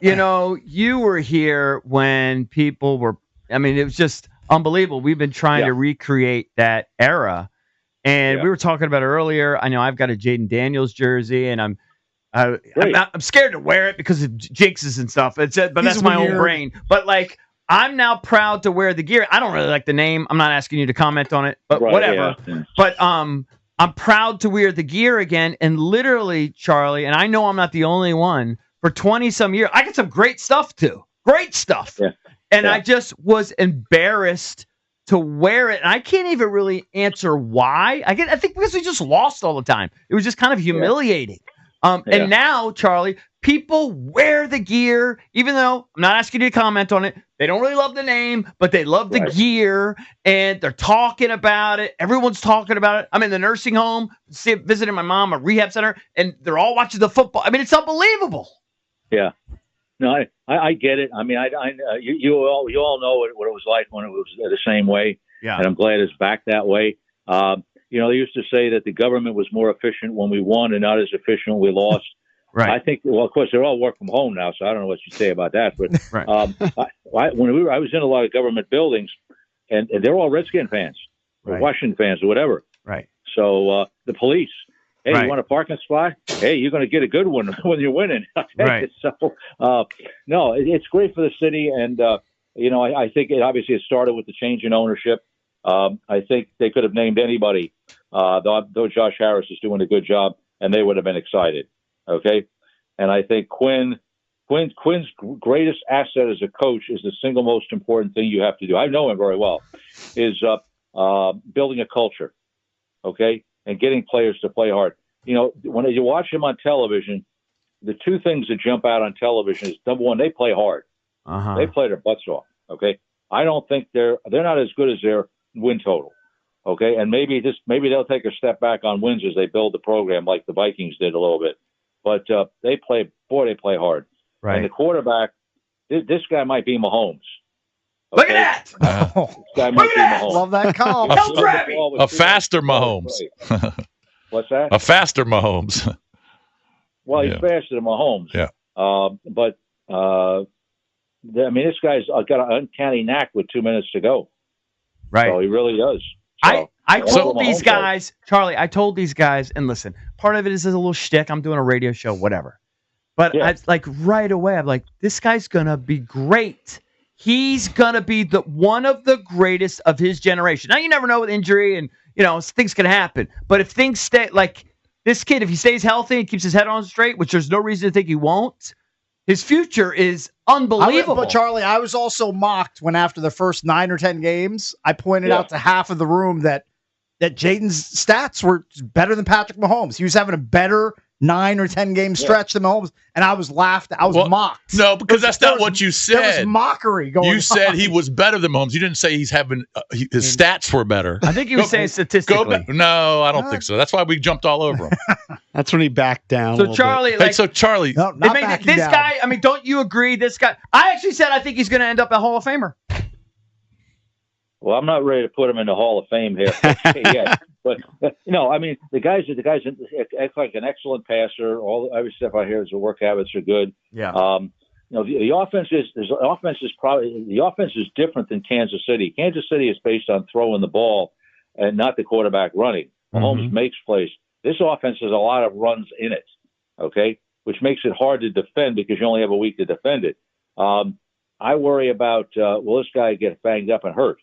You were here when people were. I mean, it was just unbelievable. We've been trying to recreate that era, and we were talking about it earlier. I know I've got a Jayden Daniels jersey, and I'm scared to wear it because of jinxes and stuff. But that's my own brain. But I'm now proud to wear the gear. I don't really like the name. I'm not asking you to comment on it, but whatever. Yeah. But I'm proud to wear the gear again. And literally, Charlie, and I know I'm not the only one, for 20-some years, I got some great stuff too. Great stuff. Yeah. And I just was embarrassed to wear it. And I can't even really answer why. I think because we just lost all the time. It was just kind of humiliating. And now, Charlie, people wear the gear, even though I'm not asking you to comment on it. They don't really love the name, but they love the gear, and they're talking about it. Everyone's talking about it. I'm in the nursing home, visiting my mom, a rehab center, and they're all watching the football. I mean, it's unbelievable. Yeah. No, I get it. I mean, you all know what it was like when it was the same way. Yeah. And I'm glad it's back that way. They used to say that the government was more efficient when we won and not as efficient when we lost. Right. I think, well, of course, they're all work from home now, so I don't know what you say about that. But I was in a lot of government buildings, and they're all Redskin fans, or Washington fans, or whatever. Right. So the police, hey, you want a parking spot? Hey, you're going to get a good one when you're winning. Right. So, no, it's great for the city, and I think it started with the change in ownership. I think they could have named anybody, though Josh Harris is doing a good job, and they would have been excited. Okay, and I think Quinn's greatest asset as a coach is the single most important thing you have to do. I know him very well. Is building a culture, okay, and getting players to play hard. When you watch him on television, the two things that jump out on television is, number one, they play hard. They play their butts off. Okay, I don't think they're not as good as their win total. Okay, and maybe they'll take a step back on wins as they build the program, like the Vikings did a little bit. But they play hard. Right. And the quarterback, this guy might be Mahomes. Okay? Look at that! This guy might be Mahomes. Love that comp. A faster Mahomes. What's that? A faster Mahomes. Well, he's faster than Mahomes. Yeah. This guy's got an uncanny knack with 2 minutes to go. Right. So he really does. So, I told these guys, Charlie, and listen, part of it is a little shtick. I'm doing a radio show, whatever. But right away, I'm like, this guy's going to be great. He's going to be one of the greatest of his generation. Now, you never know with injury and, things can happen. But if things stay, like this kid, if he stays healthy and keeps his head on straight, which there's no reason to think he won't, his future is unbelievable. But Charlie, I was also mocked when after the first 9 or 10 games, I pointed out to half of the room that Jayden's stats were better than Patrick Mahomes. He was having a better 9 or 10 game stretch than Mahomes, and I was laughed. I was mocked. No, because that's not what you said. There was mockery going on. You said he was better than Mahomes. You didn't say he's having his stats were better. I think he was saying statistically. No, I don't think so. That's why we jumped all over him. That's when he backed down. So Charlie, Charlie, no, this guy. I mean, don't you agree? This guy. I actually said I think he's going to end up a Hall of Famer. Well, I'm not ready to put him in the Hall of Fame here yet. But the guy's like an excellent passer. Every step I hear is the work habits are good. Yeah. The offense is different than Kansas City. Kansas City is based on throwing the ball and not the quarterback running. Mahomes makes plays. This offense has a lot of runs in it. Okay, which makes it hard to defend because you only have a week to defend it. I worry about will this guy get banged up and hurt?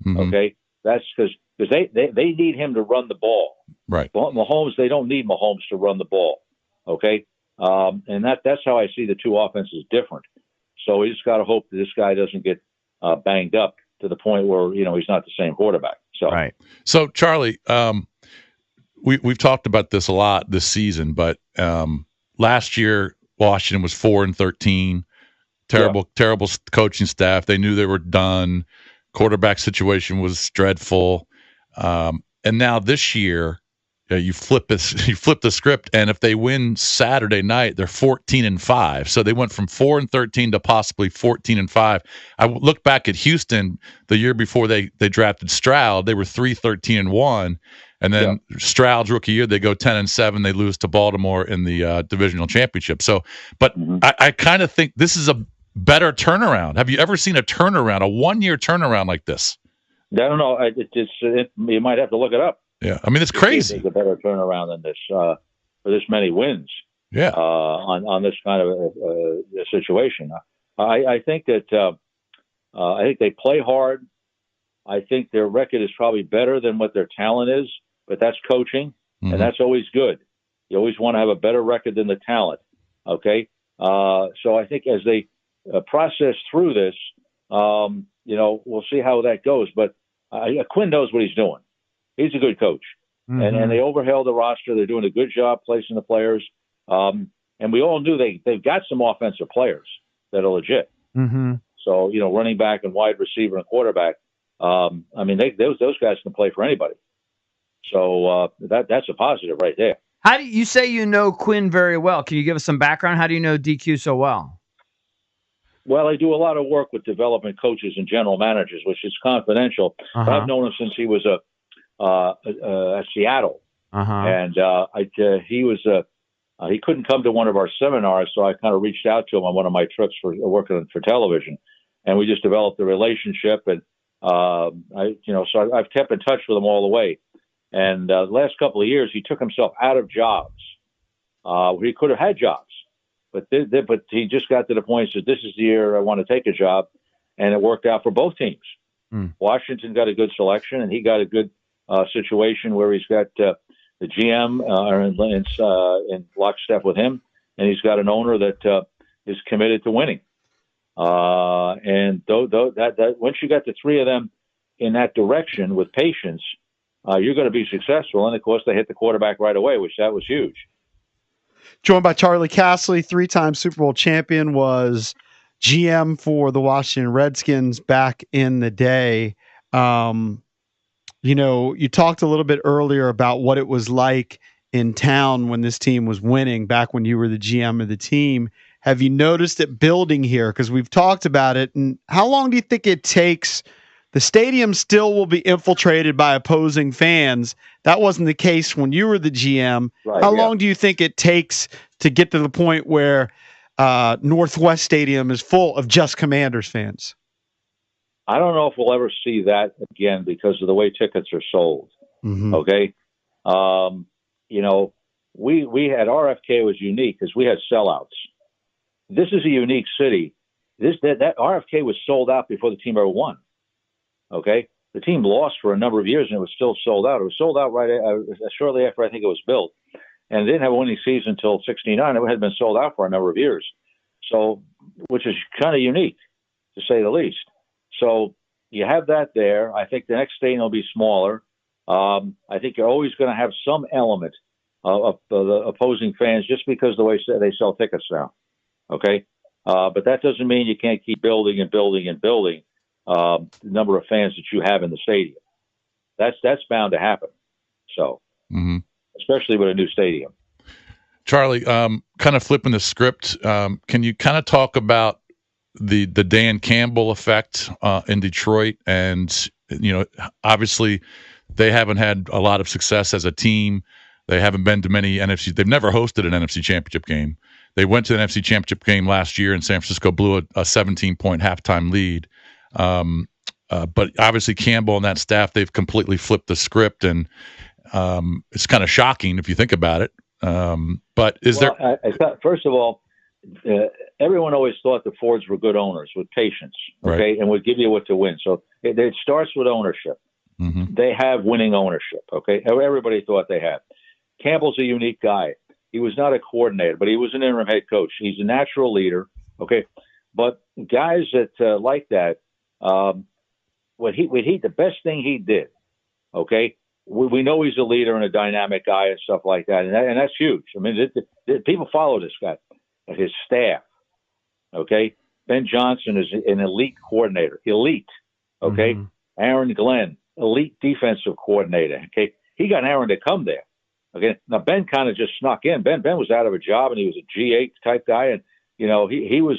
Okay, that's because they need him to run the ball. Right. Mahomes, they don't need Mahomes to run the ball. Okay, and that's how I see the two offenses different. So we just got to hope that this guy doesn't get banged up to the point where he's not the same quarterback. So right. So Charlie, we've talked about this a lot this season, but last year Washington was 4-13. Terrible coaching staff. They knew they were done. Quarterback situation was dreadful, and now this year, you flip the script, and if they win Saturday night, they're 14-5. So they went from 4-13 to possibly 14-5. I look back at Houston the year before they drafted Stroud; they were 3-13-1, And then Stroud's rookie year, they go 10-7. They lose to Baltimore in the divisional championship. So, but I kind of think this is a better turnaround. Have you ever seen a turnaround, a 1-year turnaround like this? I don't know. You might have to look it up. Yeah, I mean, it's crazy. There's a better turnaround than this for this many wins. Yeah. On this kind of situation, I think that I think they play hard. I think their record is probably better than what their talent is, but that's coaching, and that's always good. You always want to have a better record than the talent. Okay, so I think as they process through this, we'll see how that goes. But Quinn knows what he's doing. He's a good coach, and they overhauled the roster. They're doing a good job placing the players, and we all knew they've got some offensive players that are legit. So running back and wide receiver and quarterback. I mean, those guys can play for anybody. So that's a positive right there. How do you say you know Quinn very well? Can you give us some background? How do you know DQ so well? Well, I do a lot of work with development coaches and general managers, which is confidential. But I've known him since he was at Seattle, and he couldn't come to one of our seminars, so I kind of reached out to him on one of my trips for working for television, and we just developed a relationship. And so I've kept in touch with him all the way. And the last couple of years, he took himself out of jobs. He could have had jobs. But he just got to the point that this is the year I want to take a job, and it worked out for both teams. Washington got a good selection, and he got a good situation where he's got the GM in lockstep with him, and he's got an owner that is committed to winning. And that once you got the three of them in that direction with patience, you're going to be successful. And of course, they hit the quarterback right away, which that was huge. Joined by Charley Casserly, 3-time Super Bowl champion, was GM for the Washington Redskins back in the day. You talked a little bit earlier about what it was like in town when this team was winning, back when you were the GM of the team. Have you noticed it building here? Because we've talked about it. And how long do you think it takes? The stadium still will be infiltrated by opposing fans. That wasn't the case when you were the GM. Right, how long do you think it takes to get to the point where Northwest Stadium is full of just Commanders fans? I don't know if we'll ever see that again because of the way tickets are sold. Okay. We had RFK was unique because we had sellouts. This is a unique city. That RFK was sold out before the team ever won. Okay, the team lost for a number of years and it was still sold out. It was sold out right shortly after I think it was built, and it didn't have a winning season until '69. It had been sold out for a number of years, so which is kind of unique to say the least. So you have that there. I think the next stadium will be smaller. I think you're always going to have some element of the opposing fans just because of the way they sell tickets now. Okay, but that doesn't mean you can't keep building and building and building. The number of fans that you have in the stadium. That's bound to happen. So, especially with a new stadium. Charley, kind of flipping the script, can you kind of talk about the Dan Campbell effect in Detroit? And, obviously they haven't had a lot of success as a team. They haven't been to many NFC. They've never hosted an NFC championship game. They went to the NFC championship game last year and San Francisco blew a 17-point halftime lead. But obviously Campbell and that staff, they've completely flipped the script, and it's kind of shocking if you think about it. But I thought, first of all, everyone always thought the Fords were good owners with patience, okay, right, and would give you what to win. So it starts with ownership. They have winning ownership, okay? Everybody thought they had. Campbell's a unique guy. He was not a coordinator, but he was an interim head coach. He's a natural leader, okay? But guys that like that, the best thing he did, okay? We know he's a leader and a dynamic guy and stuff like that, and that's huge. I mean, people follow this guy, his staff, okay? Ben Johnson is an elite coordinator, okay? Aaron Glenn, elite defensive coordinator, okay? He got Aaron to come there, okay? Now, Ben kind of just snuck in. Ben was out of a job, and he was a G8 type guy, and, he was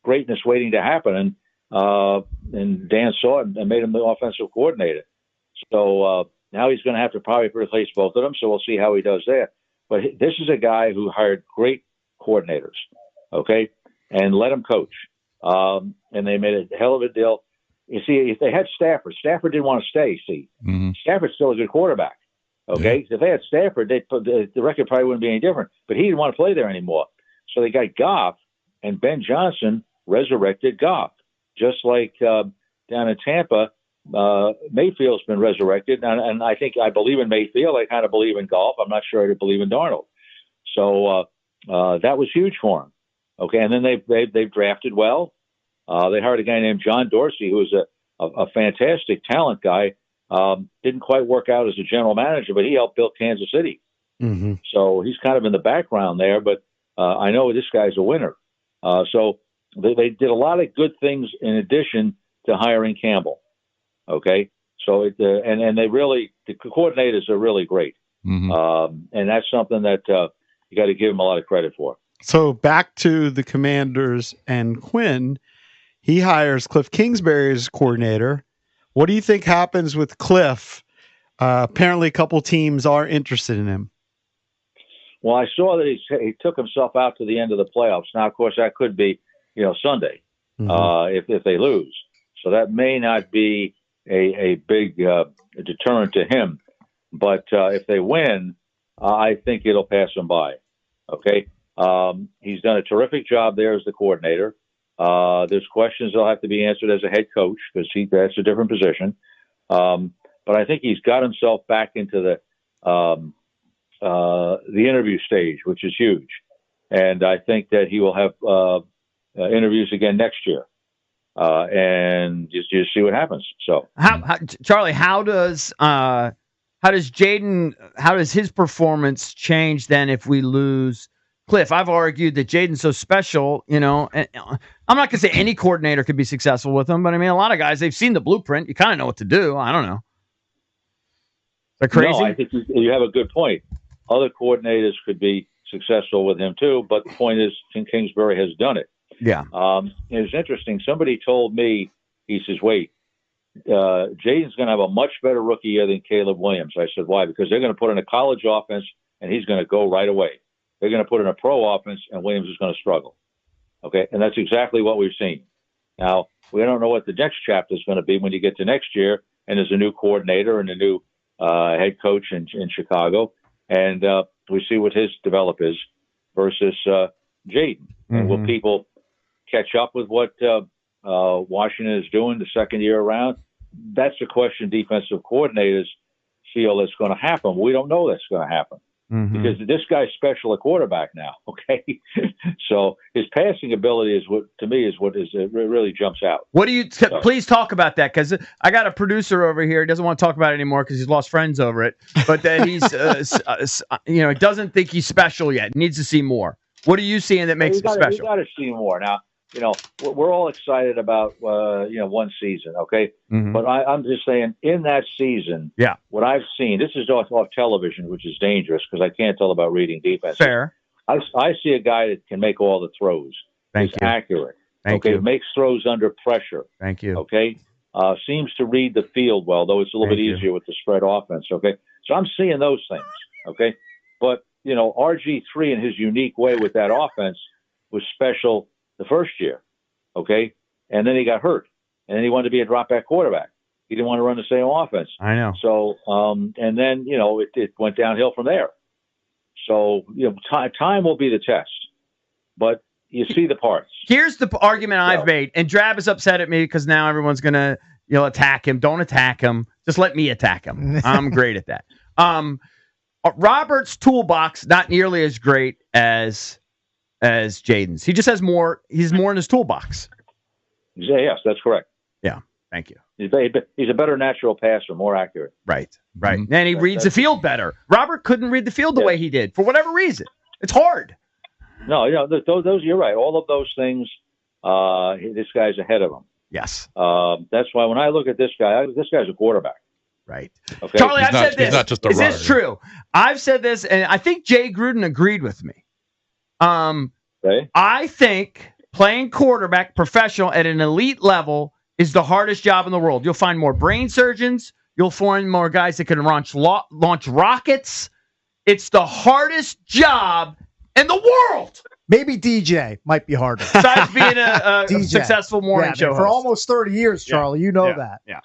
greatness waiting to happen, and Dan saw it and made him the offensive coordinator. So Now he's going to have to probably replace both of them, so we'll see how he does there. But this is a guy who hired great coordinators, okay, and let him coach. And they made a hell of a deal. You see, if they had Stafford didn't want to stay, see. Mm-hmm. Stafford's still a good quarterback, okay? Yeah. If they had Stafford, the record probably wouldn't be any different. But he didn't want to play there anymore. So they got Goff, and Ben Johnson resurrected Goff. Just like down in Tampa, Mayfield's been resurrected, and I believe in Mayfield. I kind of believe in Goff. I'm not sure I believe in Darnold. So that was huge for him. Okay, and then they've drafted well. They hired a guy named John Dorsey, who was a fantastic talent guy. Didn't quite work out as a general manager, but he helped build Kansas City. Mm-hmm. So he's kind of in the background there, but I know this guy's a winner. So they did a lot of good things in addition to hiring Campbell. Okay, so and they really, the coordinators are really great, mm-hmm. And that's something that you got to give them a lot of credit for. So back to the Commanders and Quinn, he hires Cliff Kingsbury as coordinator. What do you think happens with Cliff? Apparently, a couple teams are interested in him. Well, I saw that he took himself out to the end of the playoffs. Now, of course, that could be Sunday, mm-hmm. If they lose. So that may not be a big deterrent to him. But if they win, I think it'll pass him by. Okay? He's done a terrific job there as the coordinator. There's questions that'll have to be answered as a head coach because that's a different position. But I think he's got himself back into the interview stage, which is huge. And I think that he will have interviews again next year. And just see what happens. So, Charlie, how does Jayden? How does his performance change then if we lose Cliff? I've argued that Jayden's so special. And I'm not gonna say any coordinator could be successful with him, but I mean a lot of guys, they've seen the blueprint. You kind of know what to do. I don't know. Is that crazy? No, I think you have a good point. Other coordinators could be successful with him too, but the point is, Kingsbury has done it. Yeah. It was interesting. Somebody told me, he says, wait, Jayden's going to have a much better rookie year than Caleb Williams. I said, why? Because they're going to put in a college offense, and he's going to go right away. They're going to put in a pro offense, and Williams is going to struggle. Okay, and that's exactly what we've seen. Now, we don't know what the next chapter is going to be when you get to next year, and there's a new coordinator and a new head coach in Chicago, and we see what his develop is versus Jayden. Mm-hmm. And will people catch up with what Washington is doing the second year around? That's the question defensive coordinators feel is going to happen. We don't know that's going to happen because this guy's special at quarterback now, okay? So his passing ability is what really jumps out. What do you please talk about that, because I got a producer over here. He doesn't want to talk about it anymore because he's lost friends over it, but that he's doesn't think he's special yet. Needs to see more. What are you seeing that makes him special? We got to see more. Now, we're all excited about, one season, okay? Mm-hmm. But I'm just saying, in that season, what I've seen, this is off television, which is dangerous because I can't tell about reading defense. Fair. I see a guy that can make all the throws. Thank you. Accurate. Thank you. Makes throws under pressure. Thank you. Okay? Seems to read the field well, though it's a little bit easier with the spread offense, okay? So I'm seeing those things, okay? But, RG3 in his unique way with that offense was special the first year, okay? And then he got hurt. And then he wanted to be a drop-back quarterback. He didn't want to run the same offense. I know. So, and then, it went downhill from there. So, time will be the test. But you see the parts. Here's the argument I've made, and Drab is upset at me because now everyone's going to, attack him. Don't attack him. Just let me attack him. I'm great at that. Robert's toolbox, not nearly as great as Jayden's. He just has more. He's more in his toolbox. Yes, that's correct. Yeah, thank you. He's a better natural passer, more accurate. Right. Mm-hmm. And he reads the field better. Robert couldn't read the field the way he did for whatever reason. It's hard. No, those you're right. All of those things, this guy's ahead of him. Yes. That's why when I look at this guy's a quarterback. Right. Okay. Charlie, I've said this. He's not just a Is runner. this true? I've said this, and I think Jay Gruden agreed with me. Okay. I think playing quarterback professional at an elite level is the hardest job in the world. You'll find more brain surgeons. You'll find more guys that can launch rockets. It's the hardest job in the world. Maybe DJ might be harder. Besides being a successful morning show for host. almost 30 years, Charlie. You know that. Yeah.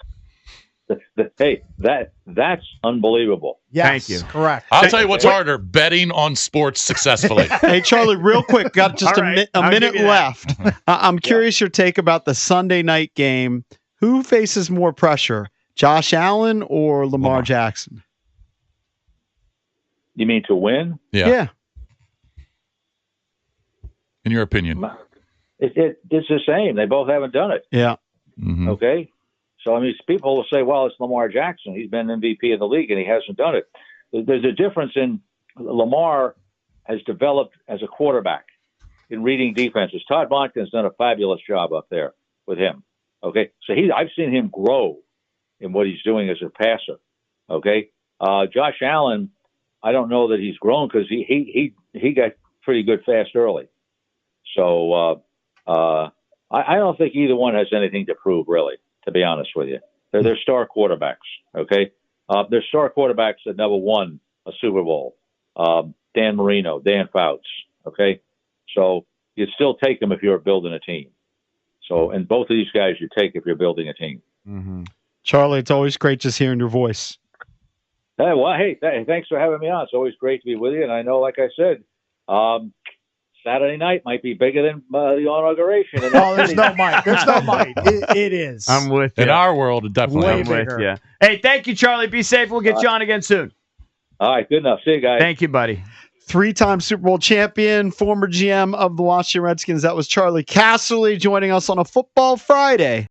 Hey, that's unbelievable. Yes, thank you. Correct. I'll tell you what's harder: betting on sports successfully. Hey, Charlie, real quick, got just a minute left. I'm curious your take about the Sunday night game. Who faces more pressure, Josh Allen or Lamar Jackson? You mean to win? Yeah. In your opinion? It's the same. They both haven't done it. Yeah. Mm-hmm. Okay. So, I mean, people will say, well, it's Lamar Jackson. He's been MVP of the league, and he hasn't done it. There's a difference in Lamar has developed as a quarterback in reading defenses. Todd Monken's done a fabulous job up there with him. Okay. So I've seen him grow in what he's doing as a passer. Okay. Josh Allen, I don't know that he's grown because he got pretty good fast early. So I don't think either one has anything to prove, really, to be honest with you. They're star quarterbacks, okay? They're star quarterbacks that never won a Super Bowl. Dan Marino, Dan Fouts, okay? So you'd still take them if you're building a team. So, and both of these guys you take if you're building a team. Mm-hmm. Charlie, it's always great just hearing your voice. Hey, well, thanks for having me on. It's always great to be with you. And I know, like I said, Saturday night might be bigger than the inauguration. Oh, there's no might. There's no might. It is. I'm with you. In our world, it definitely Way is. bigger. With you. Hey, thank you, Charlie. Be safe. We'll get you on again soon. All right, good enough. See you guys. Thank you, buddy. 3-time Super Bowl champion, former GM of the Washington Redskins. That was Charley Casserly joining us on a Football Friday.